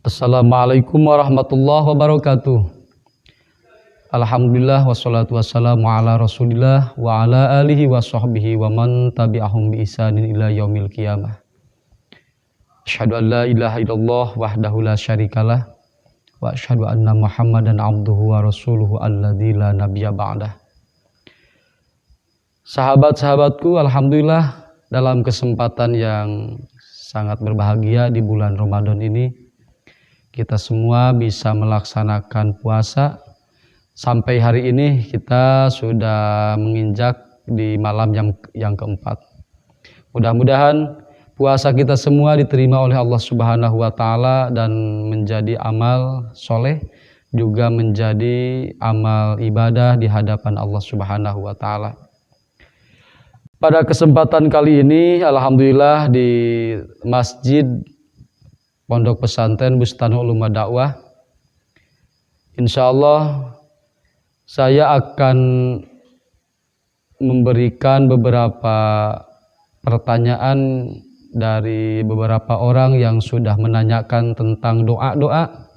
Assalamualaikum warahmatullahi wabarakatuh. Alhamdulillah wassalatu wassalamu ala rasulillah wa ala alihi wa sahbihi wa man tabi'ahum bi ihsanin ila yaumil qiyamah. Asyhadu an la ilaha illallah wahdahu la syarikalah wa asyhadu anna Muhammadan abduhu wa rasuluhu alladzi la nabiyya ba'dah. Sahabat-sahabatku, alhamdulillah dalam kesempatan yang sangat berbahagia di bulan Ramadan ini kita semua bisa melaksanakan puasa. Sampai hari ini kita sudah menginjak di malam yang keempat. Mudah-mudahan puasa kita semua diterima oleh Allah Subhanahu wa taala dan menjadi amal soleh, juga menjadi amal ibadah di hadapan Allah Subhanahu wa taala. Pada kesempatan kali ini alhamdulillah di Masjid Pondok Pesantren Bustanul Ulum wa Dakwah, insyaallah saya akan memberikan beberapa pertanyaan dari beberapa orang yang sudah menanyakan tentang doa-doa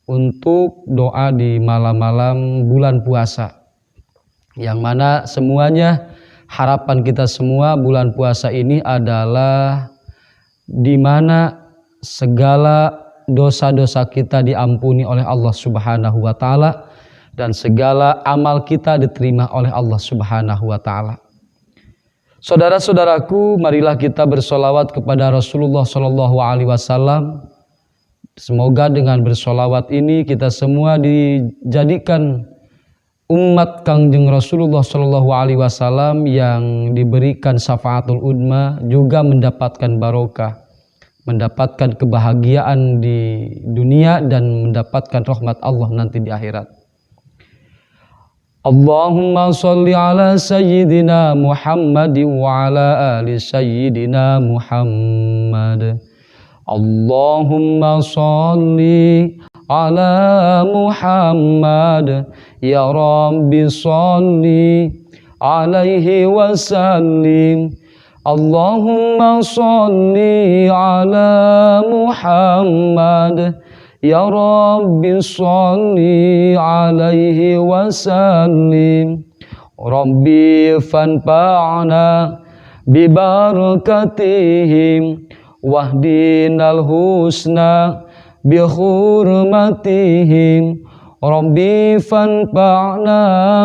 untuk doa di malam-malam bulan puasa, yang mana semuanya harapan kita semua bulan puasa ini adalah di mana segala dosa-dosa kita diampuni oleh Allah Subhanahu wa taala dan segala amal kita diterima oleh Allah Subhanahu wa taala. Saudara-saudaraku, marilah kita bersolawat kepada Rasulullah Shallallahu alaihi wasallam. Semoga dengan bersolawat ini kita semua dijadikan umat Kangjeng Rasulullah Shallallahu alaihi wasallam yang diberikan syafaatul udma, juga mendapatkan barokah, mendapatkan kebahagiaan di dunia dan mendapatkan rahmat Allah nanti di akhirat. Allahumma sholli ala sayyidina Muhammad wa ala ali sayyidina Muhammad. Allahumma sholli ala Muhammad ya Rabbi sholli alaihi wa sallim. Allahumma sholli ala Muhammad ya Rabbi sholli alaihi wa sallim. Rabbi fanfa'na bi barakatihim wahdinal husna bi hurmatihim. Rabbi fanfa'na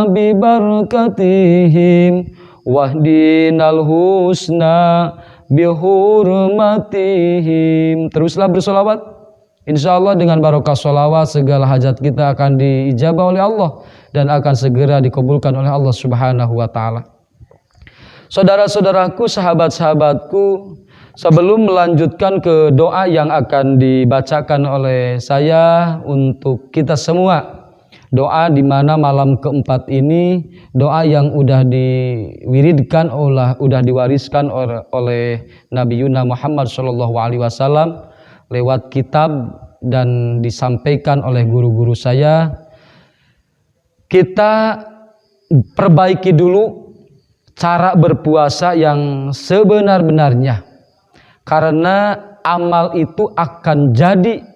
bi barakatihim wahdinal husna bihurmatihim. Teruslah bersolawat. Insyaallah dengan barokah solawat segala hajat kita akan diijabah oleh Allah dan akan segera dikabulkan oleh Allah Subhanahu wa taala. Saudara-saudaraku, sahabat-sahabatku, sebelum melanjutkan ke doa yang akan dibacakan oleh saya untuk kita semua, doa di mana malam keempat ini doa yang udah diwiridkan udah diwariskan oleh Nabi Yuna Muhammad Shallallahu alaihi wasallam lewat kitab dan disampaikan oleh guru-guru saya. Kita perbaiki dulu cara berpuasa yang sebenar-benarnya, karena amal itu akan jadi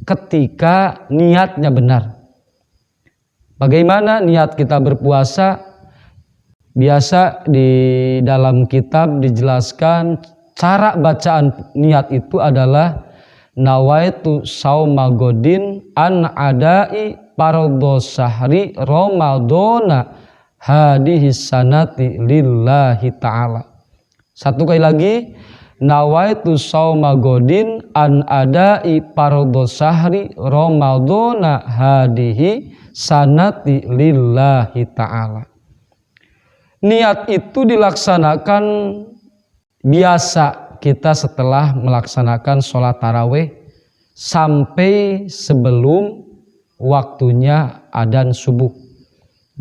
ketika niatnya benar. Bagaimana niat kita berpuasa? Biasa di dalam kitab dijelaskan cara bacaan niat itu adalah nawaitu sauma godin an adai parodos sahri ramadona hadihi sanati lillahi ta'ala. Satu kali lagi, nawaitu sauma godin an adai parodos sahri ramadona hadihi sanati lillahi ta'ala. Niat itu dilaksanakan biasa kita setelah melaksanakan sholat tarawih sampai sebelum waktunya adzan subuh.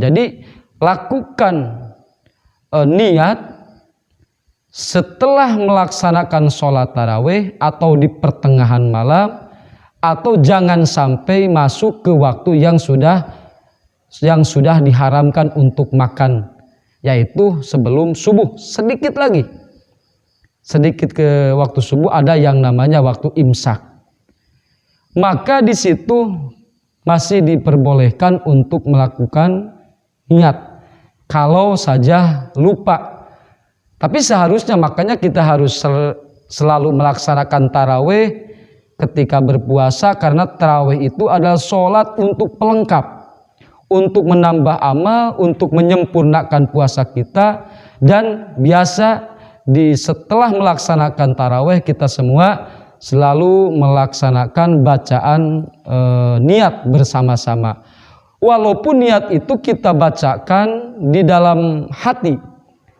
Jadi lakukan niat setelah melaksanakan sholat tarawih atau di pertengahan malam, atau jangan sampai masuk ke waktu yang sudah diharamkan untuk makan, yaitu sebelum subuh. Sedikit ke waktu subuh ada yang namanya waktu imsak. maka di situ masih diperbolehkan untuk melakukan niat kalau saja lupa. Tapi seharusnya makanya kita harus selalu melaksanakan tarawih ketika berpuasa, karena tarawih itu adalah sholat untuk pelengkap, untuk menambah amal, untuk menyempurnakan puasa kita. Dan biasa setelah melaksanakan tarawih kita semua selalu melaksanakan bacaan niat bersama-sama. Walaupun niat itu kita bacakan di dalam hati,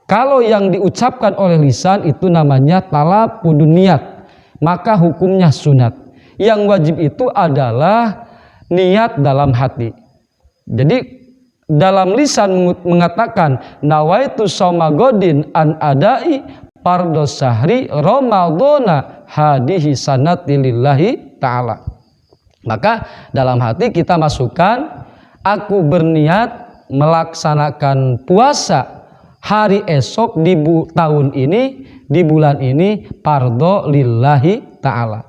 kalau yang diucapkan oleh lisan itu namanya talafudun niat, maka hukumnya sunat. Yang wajib itu adalah niat dalam hati. Jadi dalam lisan mengatakan nawaitu shauma godin an adai fardhos syahri ramadhana hadihi sanati lillahi ta'ala. Maka dalam hati kita masukkan, aku berniat melaksanakan puasa hari esok di tahun ini, di bulan ini, fardhu lillahi ta'ala.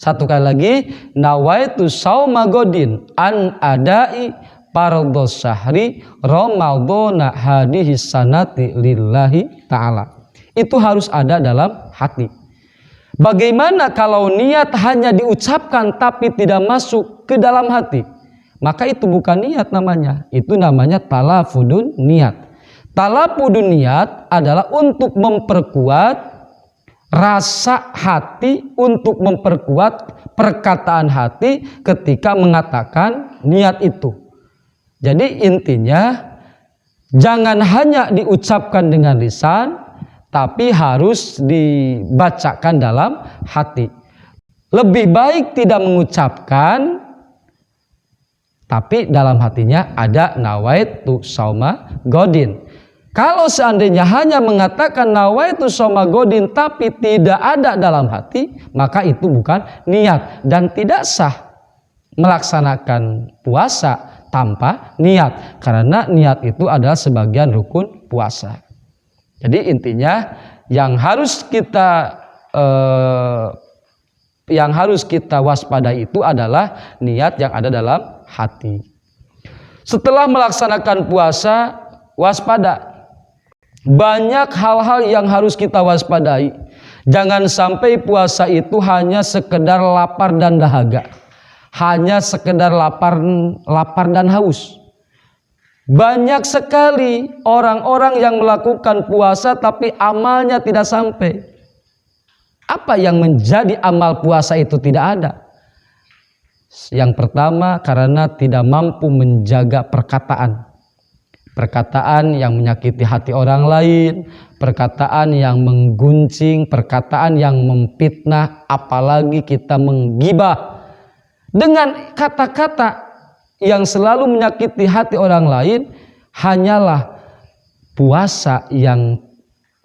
Satu kali lagi, nawaitu shauma godin an adai fardhos syahri ramadhana hadihi sanati lillahi ta'ala. Itu harus ada dalam hati. Bagaimana kalau niat hanya diucapkan tapi tidak masuk ke dalam hati? Maka itu bukan niat namanya, itu namanya talafudun niat. Talafudun niat adalah untuk memperkuat rasa hati, untuk memperkuat perkataan hati ketika mengatakan niat itu. Jadi intinya jangan hanya diucapkan dengan lisan, tapi harus dibacakan dalam hati. Lebih baik tidak mengucapkan, tapi dalam hatinya ada nawaitu shauma godin. Kalau seandainya hanya mengatakan nawaitu shauma godin tapi tidak ada dalam hati, maka itu bukan niat dan tidak sah melaksanakan puasa tanpa niat, karena niat itu adalah sebagian rukun puasa. Jadi intinya yang harus kita waspadai itu adalah niat yang ada dalam hati. Setelah melaksanakan puasa, waspada. Banyak hal-hal yang harus kita waspadai. Jangan sampai puasa itu hanya sekedar lapar dan dahaga, hanya sekedar lapar dan haus. Banyak sekali orang-orang yang melakukan puasa tapi amalnya tidak sampai. Apa yang menjadi amal puasa itu tidak ada? Yang pertama, karena tidak mampu menjaga perkataan. Perkataan yang menyakiti hati orang lain, perkataan yang mengguncing, perkataan yang memfitnah, apalagi kita menggibah dengan kata-kata yang selalu menyakiti hati orang lain. Hanyalah puasa yang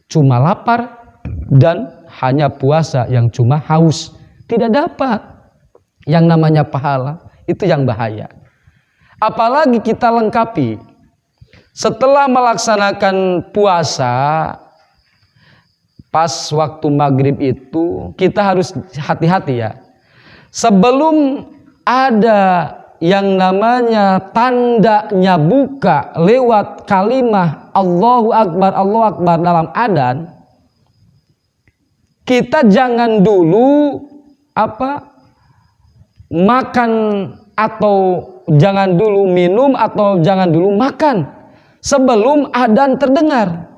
cuma lapar dan hanya puasa yang cuma haus, tidak dapat yang namanya pahala. Itu yang bahaya. Apalagi kita lengkapi setelah melaksanakan puasa, pas waktu maghrib itu kita harus hati-hati ya. Sebelum ada yang namanya tandanya buka lewat kalimah Allahu Akbar dalam adzan, kita jangan dulu makan, atau jangan dulu minum, atau jangan dulu makan sebelum adzan terdengar.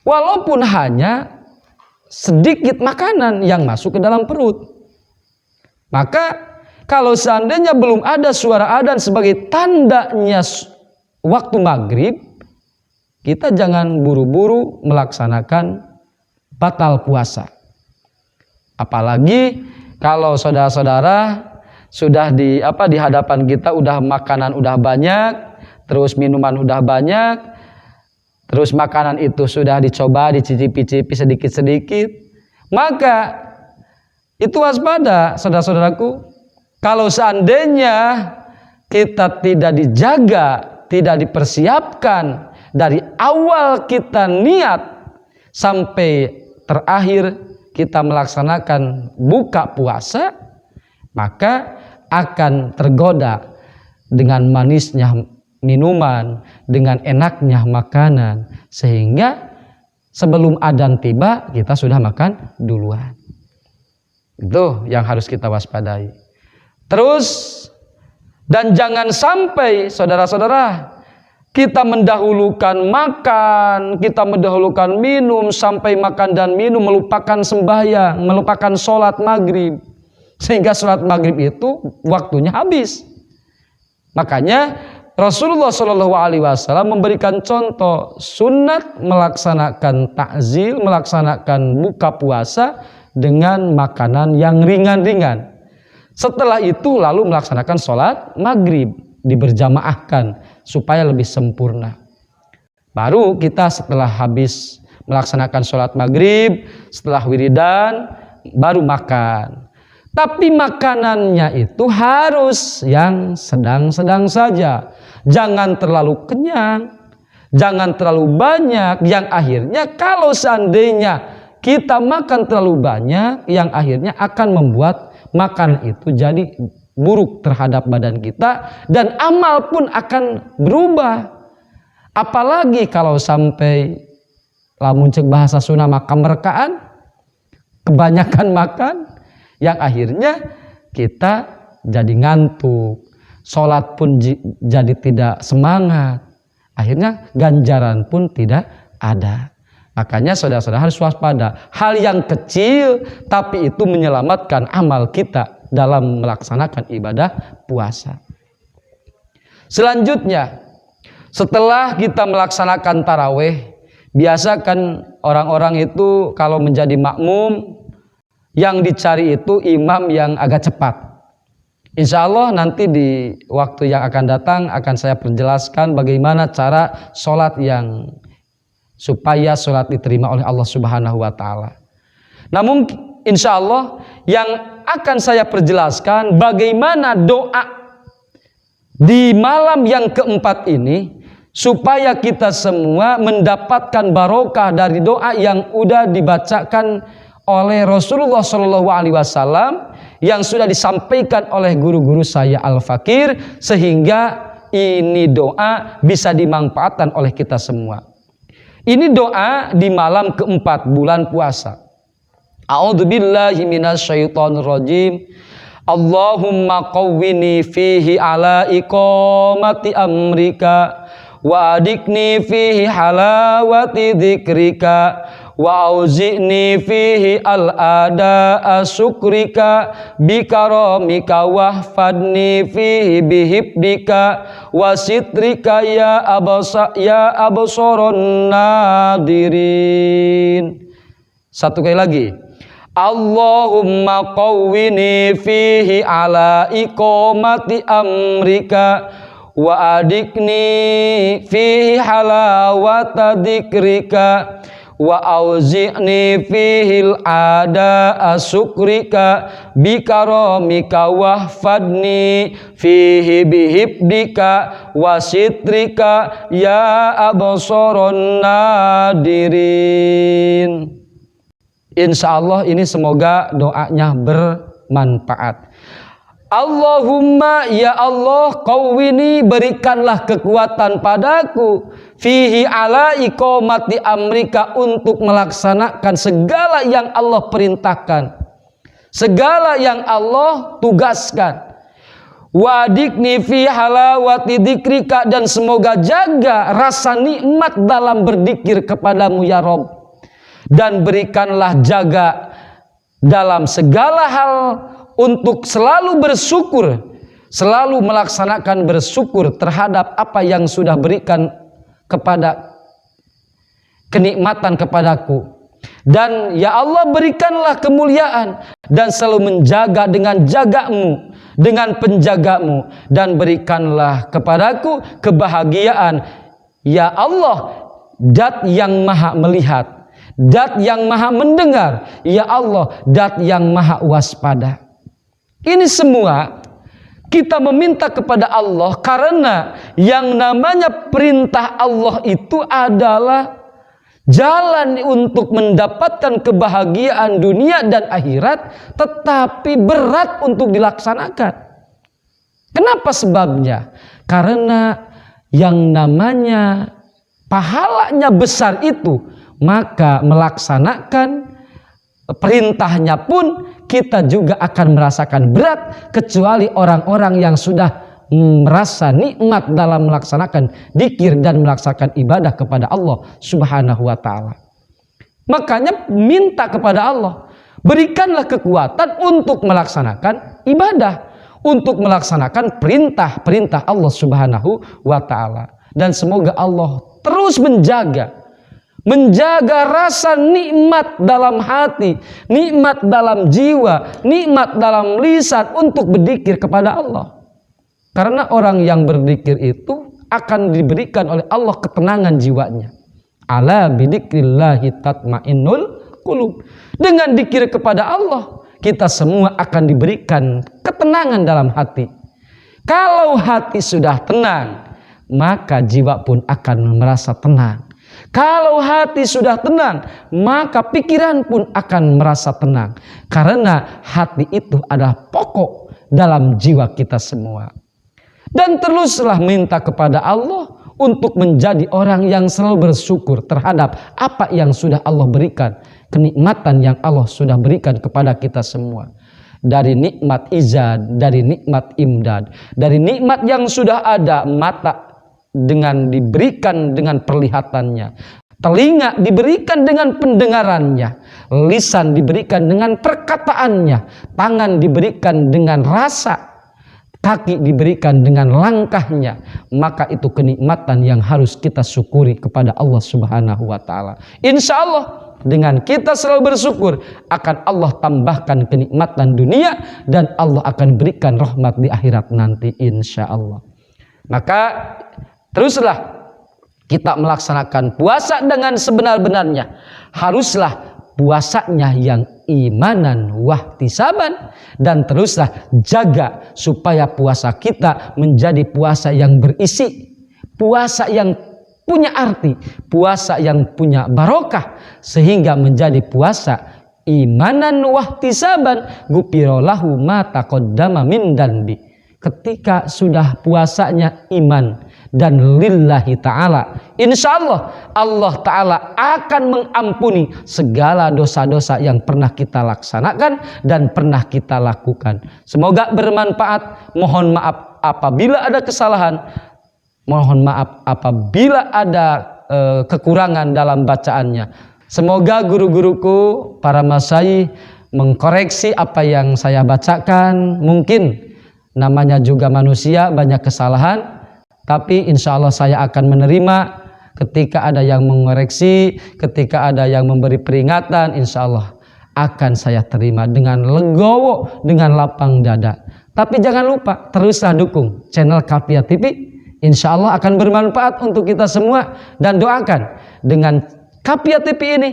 Walaupun hanya sedikit makanan yang masuk ke dalam perut. Maka kalau seandainya belum ada suara adzan sebagai tandanya waktu maghrib, kita jangan buru-buru melaksanakan batal puasa. Apalagi kalau saudara-saudara sudah di hadapan kita udah makanan udah banyak, terus minuman udah banyak, terus makanan itu sudah dicoba, dicicipi-cipi sedikit-sedikit, maka itu waspada saudara-saudaraku. Kalau seandainya kita tidak dijaga, tidak dipersiapkan dari awal kita niat sampai terakhir kita melaksanakan buka puasa, maka akan tergoda dengan manisnya minuman, dengan enaknya makanan, sehingga sebelum adzan tiba kita sudah makan duluan. Itu yang harus kita waspadai. Terus, dan jangan sampai saudara-saudara kita mendahulukan makan, kita mendahulukan minum, sampai makan dan minum melupakan sembahyang, melupakan sholat maghrib, sehingga sholat maghrib itu waktunya habis. Makanya Rasulullah SAW memberikan contoh sunat melaksanakan takjil, melaksanakan buka puasa dengan makanan yang ringan-ringan. Setelah itu lalu melaksanakan sholat maghrib, diberjamaahkan supaya lebih sempurna. Baru kita setelah habis melaksanakan sholat maghrib, setelah wiridan, baru makan. Tapi makanannya itu harus yang sedang-sedang saja. Jangan terlalu kenyang, jangan terlalu banyak, yang akhirnya kalau seandainya kita makan terlalu banyak, yang akhirnya akan membuat makan itu jadi buruk terhadap badan kita, dan amal pun akan berubah. Apalagi kalau sampai lamun cek bahasa Sunda makan merkaan, kebanyakan makan, yang akhirnya kita jadi ngantuk, sholat pun jadi tidak semangat, akhirnya ganjaran pun tidak ada. Makanya saudara-saudara harus waspada. Hal yang kecil tapi itu menyelamatkan amal kita dalam melaksanakan ibadah puasa. Selanjutnya, setelah kita melaksanakan tarawih, biasa kan orang-orang itu kalau menjadi makmum, yang dicari itu imam yang agak cepat. Insya Allah nanti di waktu yang akan datang akan saya perjelaskan bagaimana cara sholat yang supaya sholat diterima oleh Allah Subhanahu wa Ta'ala. Namun insya Allah yang akan saya perjelaskan bagaimana doa di malam yang keempat ini, supaya kita semua mendapatkan barokah dari doa yang udah dibacakan oleh Rasulullah SAW, yang sudah disampaikan oleh guru-guru saya Al-Fakir, sehingga ini doa bisa dimanfaatkan oleh kita semua. Ini doa di malam keempat bulan puasa. A'udzubillahi minasyaitonirrajim. Allahumma qawwini fihi ala iqamati amrika wa adikni fihi halawati dzikrika wa auzi'ni fihi al-ada syukrika bikaramika wahfadni fihi bihibdika wasitrika ya absaron nadirin. Satu kali lagi. Allahumma qawwini fihi ala iqamati amrika wa adikni fihi halawata dzikrika wa auzi'ni fihil ada syukrika bikaramika wahfadni fihi bihibdika wasitrika ya absaron nadirin. Insya Allah ini semoga doanya bermanfaat. Allahumma ya Allah, qawwini berikanlah kekuatan padaku fihi ala iqamati amrika untuk melaksanakan segala yang Allah perintahkan, segala yang Allah tugaskan. Wadikni fi halawati dzikrika, dan semoga jaga rasa nikmat dalam berzikir kepadamu ya Rabb, dan berikanlah jaga dalam segala hal untuk selalu bersyukur, selalu melaksanakan bersyukur terhadap apa yang sudah berikan kepada kenikmatan kepadaku. Dan ya Allah, berikanlah kemuliaan dan selalu menjaga dengan jagamu, dengan penjagamu, dan berikanlah kepadaku kebahagiaan ya Allah, Dat yang maha melihat, Dat yang maha mendengar, ya Allah, Dat yang maha waspada. Ini semua kita meminta kepada Allah karena yang namanya perintah Allah itu adalah jalan untuk mendapatkan kebahagiaan dunia dan akhirat, tetapi berat untuk dilaksanakan. Kenapa sebabnya? Karena yang namanya pahalanya besar itu, maka melaksanakan perintahnya pun kita juga akan merasakan berat, kecuali orang-orang yang sudah merasa nikmat dalam melaksanakan dzikir dan melaksanakan ibadah kepada Allah Subhanahu wa taala. Makanya minta kepada Allah, berikanlah kekuatan untuk melaksanakan ibadah, untuk melaksanakan perintah-perintah Allah Subhanahu wa taala. Dan semoga Allah terus menjaga rasa nikmat dalam hati, nikmat dalam jiwa, nikmat dalam lisan untuk berzikir kepada Allah. Karena orang yang berzikir itu akan diberikan oleh Allah ketenangan jiwanya. Ala bidzikrillahi tatmainnul qulub. Dengan zikir kepada Allah, kita semua akan diberikan ketenangan dalam hati. Kalau hati sudah tenang, maka jiwa pun akan merasa tenang. Kalau hati sudah tenang, maka pikiran pun akan merasa tenang. Karena hati itu adalah pokok dalam jiwa kita semua. Dan teruslah minta kepada Allah untuk menjadi orang yang selalu bersyukur terhadap apa yang sudah Allah berikan, kenikmatan yang Allah sudah berikan kepada kita semua. Dari nikmat izad, dari nikmat imdad, dari nikmat yang sudah ada, mata dengan diberikan dengan perlihatannya, telinga diberikan dengan pendengarannya, lisan diberikan dengan perkataannya, tangan diberikan dengan rasa, kaki diberikan dengan langkahnya. Maka itu kenikmatan yang harus kita syukuri kepada Allah Subhanahu wa taala. Insya Allah dengan kita selalu bersyukur, akan Allah tambahkan kenikmatan dunia dan Allah akan berikan rahmat di akhirat nanti insya Allah. Maka teruslah kita melaksanakan puasa dengan sebenar-benarnya. Haruslah puasanya yang imanan wahtisaban, dan teruslah jaga supaya puasa kita menjadi puasa yang berisi, puasa yang punya arti, puasa yang punya barokah, sehingga menjadi puasa imanan wahtisaban gupirolahu ma taqaddama min danbi. Ketika sudah puasanya iman dan lillahi ta'ala, insya Allah Allah ta'ala akan mengampuni segala dosa-dosa yang pernah kita laksanakan dan pernah kita lakukan. Semoga bermanfaat. Mohon maaf apabila ada kesalahan, mohon maaf apabila ada kekurangan dalam bacaannya. Semoga guru-guruku, para masyayikh mengkoreksi apa yang saya bacakan. Mungkin namanya juga manusia, banyak kesalahan, tapi insya Allah saya akan menerima. Ketika ada yang mengoreksi, ketika ada yang memberi peringatan, insya Allah akan saya terima dengan legowo, dengan lapang dada. Tapi jangan lupa, teruslah dukung channel Kafiyah TV. Insya Allah akan bermanfaat untuk kita semua. Dan doakan, dengan Kafiyah TV ini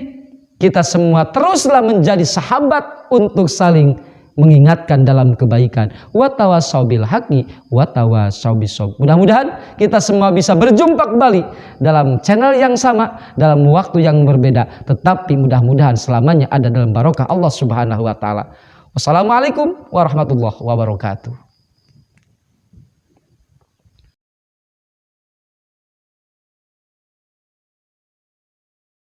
kita semua teruslah menjadi sahabat untuk saling mengingatkan dalam kebaikan. Wa tawassaw bil haqqi wa tawassaw bis-sabr. Mudah-mudahan kita semua bisa berjumpa kembali dalam channel yang sama, dalam waktu yang berbeda, tetapi mudah-mudahan selamanya ada dalam barokah Allah Subhanahu wa taala. Wassalamualaikum warahmatullahi wabarakatuh.